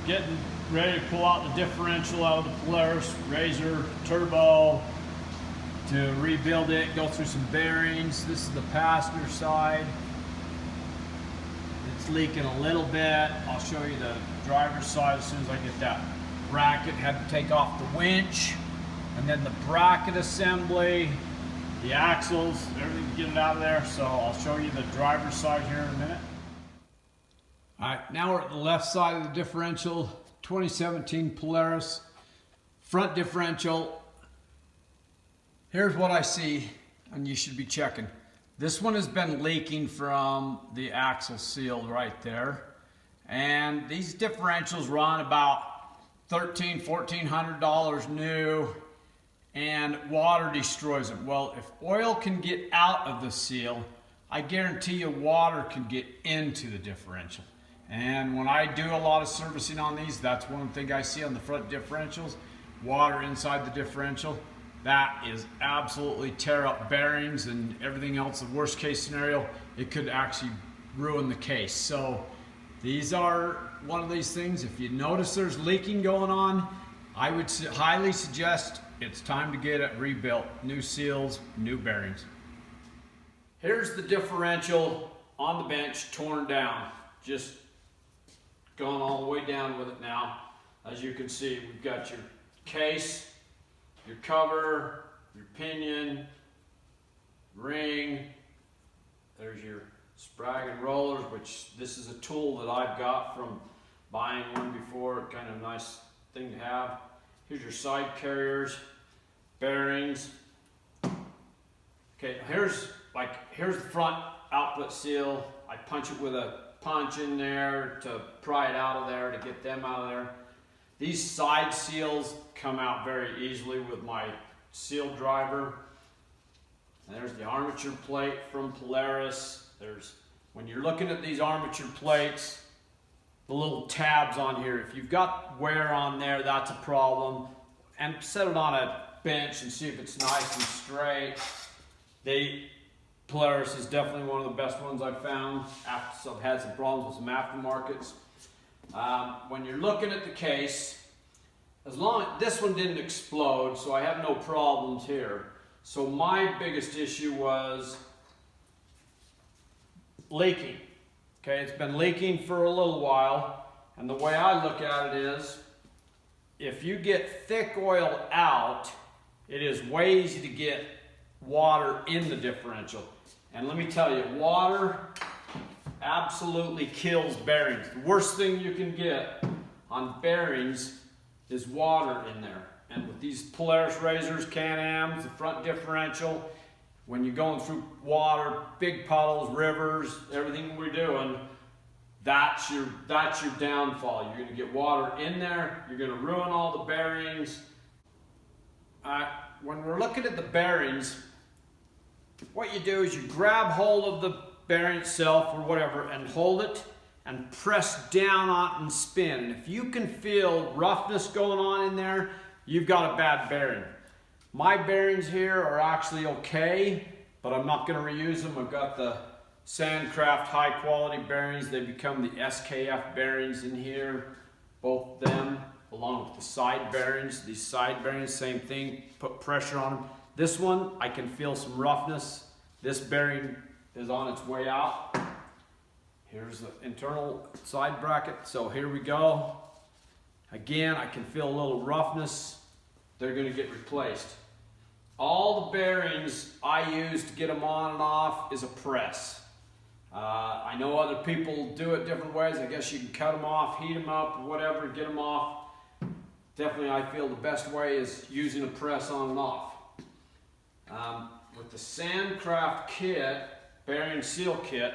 getting ready to pull out the differential out of the Polaris Razor turbo to rebuild it, go through some bearings. This is the passenger side. It's leaking a little bit. I'll show you the driver's side as soon as I get that bracket. Had to take off the winch, and then the bracket assembly, the axles, everything to get it out of there. So I'll show you the driver's side here in a minute. All right, now we're at the left side of the differential, 2017 Polaris front differential. Here's what I see, and you should be checking. This one has been leaking from the axle seal right there. And these differentials run about $1,300, $1,400 new, and water destroys them. Well, if oil can get out of the seal, I guarantee you water can get into the differential. And when I do a lot of servicing on these, that's one thing I see on the front differentials, water inside the differential. That is absolutely tear up bearings and everything else. The worst case scenario, it could actually ruin the case. So these are one of these things. If you notice there's leaking going on, I would highly suggest it's time to get it rebuilt. New seals, new bearings. Here's the differential on the bench, torn down. Just going all the way down with it now. As you can see, we've got your case, your cover, your pinion, ring. There's your Sprague and rollers, which this is a tool that I've got from buying one before. Kind of a nice thing to have. Here's your side carriers, bearings. Okay, here's the front output seal. I punch it with a punch in there to pry it out of there, to get them out of there. These side seals come out very easily with my seal driver. And there's the armature plate from Polaris. When you're looking at these armature plates, the little tabs on here, if you've got wear on there, that's a problem. And set it on a bench and see if it's nice and straight. Polaris is definitely one of the best ones I've found. I've had some problems with some aftermarkets. When you're looking at the case, this one didn't explode, so I have no problems here. So my biggest issue was leaking. Okay, it's been leaking for a little while, and the way I look at it is, if you get thick oil out, it is way easy to get water in the differential. And let me tell you, water absolutely kills bearings. The worst thing you can get on bearings is water in there. And with these Polaris Razors, Can-Ams, the front differential, when you're going through water, big puddles, rivers, everything we're doing, that's your downfall. You're gonna get water in there, you're gonna ruin all the bearings. When we're looking at the bearings, what you do is you grab hold of the bearing itself or whatever and hold it and press down on it and spin. And if you can feel roughness going on in there, you've got a bad bearing. My bearings here are actually okay, but I'm not going to reuse them. I've got the Sandcraft high quality bearings. They become the SKF bearings in here, both them along with the side bearings. These side bearings, same thing, put pressure on them. This one, I can feel some roughness. This bearing is on its way out. Here's the internal side bracket. So here we go. Again, I can feel a little roughness. They're going to get replaced. All the bearings I use to get them on and off is a press. I know other people do it different ways. I guess you can cut them off, heat them up, or whatever, get them off. Definitely, I feel the best way is using a press on and off. With the Sandcraft kit, bearing seal kit,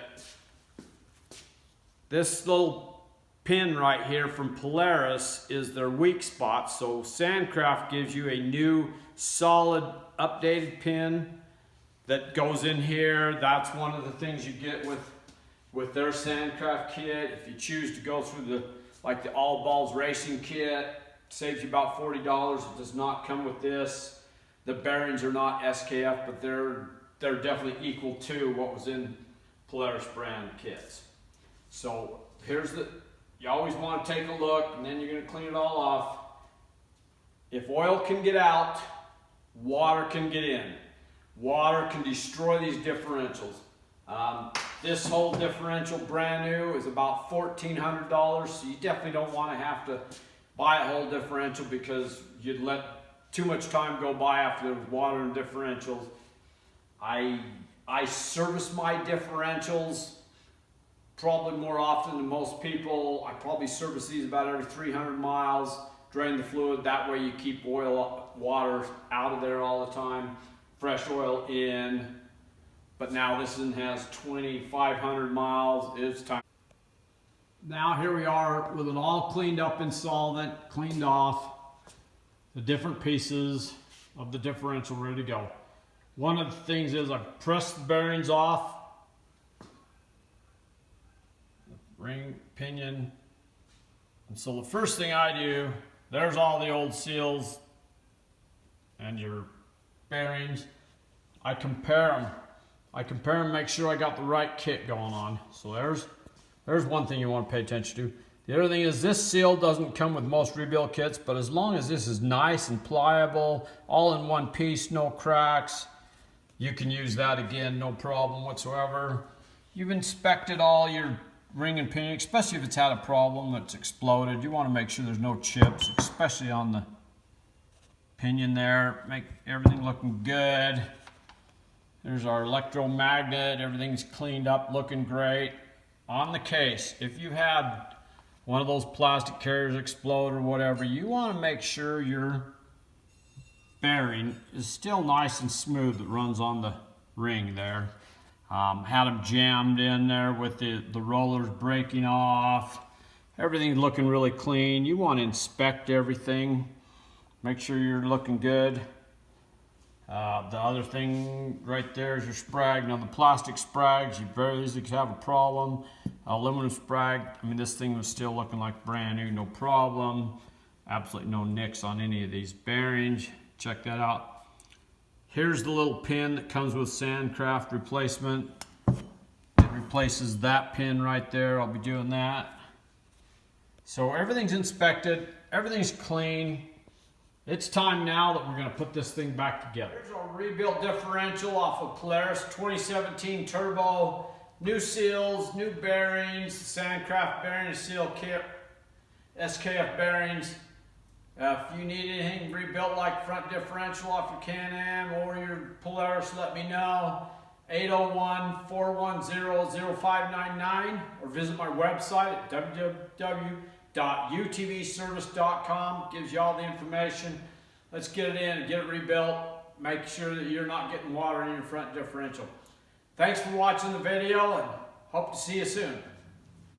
this little pin right here from Polaris is their weak spot. So Sandcraft gives you a new solid updated pin that goes in here. That's one of the things you get with their Sandcraft kit. If you choose to go through the All Balls Racing kit, saves you about $40. It does not come with this. The bearings are not SKF, but they're definitely equal to what was in Polaris brand kits. So here's the you always want to take a look, and then you're going to clean it all off. If oil can get out, water can get in. Water can destroy these differentials. This whole differential brand new is about $1,400, so you definitely don't want to have to buy a whole differential because you'd let too much time go by after there's water and differentials. I service my differentials probably more often than most people. I probably service these about every 300 miles, drain the fluid. That way you keep water out of there all the time, fresh oil in. But now this one has 2,500 miles. It's time. Now here we are with it all cleaned up in solvent, cleaned off, the different pieces of the differential ready to go. One of the things is I pressed the bearings off, ring, pinion, and so the first thing I do, there's all the old seals and your bearings. I compare them, make sure I got the right kit going on. So there's one thing you want to pay attention to. The other thing is this seal doesn't come with most rebuild kits, but as long as this is nice and pliable, all in one piece, no cracks, you can use that again, no problem whatsoever. You've inspected all your ring and pinion, especially if it's had a problem that's exploded. You want to make sure there's no chips, especially on the pinion there. Make everything looking good. There's our electromagnet, everything's cleaned up, looking great. On the case, if you had one of those plastic carriers explode or whatever, you want to make sure your bearing is still nice and smooth that runs on the ring there. Had them jammed in there with the rollers breaking off. Everything's looking really clean. You want to inspect everything, make sure you're looking good. The other thing right there is your Sprague. Now the plastic Spragues, you very easily could have a problem. Aluminum Sprague, I mean this thing was still looking like brand new, no problem. Absolutely no nicks on any of these bearings. Check that out. Here's the little pin that comes with Sandcraft replacement. It replaces that pin right there. I'll be doing that. So everything's inspected, everything's clean. It's time now that we're going to put this thing back together. Here's our rebuilt differential off of Polaris 2017 turbo. New seals, new bearings, Sandcraft bearing seal kit, SKF bearings. If you need anything rebuilt like front differential off your Can-Am or your Polaris, let me know. 801-410-0599 or visit my website at www.utvservice.com. Gives you all the information. Let's get it in and get it rebuilt. Make sure that you're not getting water in your front differential. Thanks for watching the video and hope to see you soon.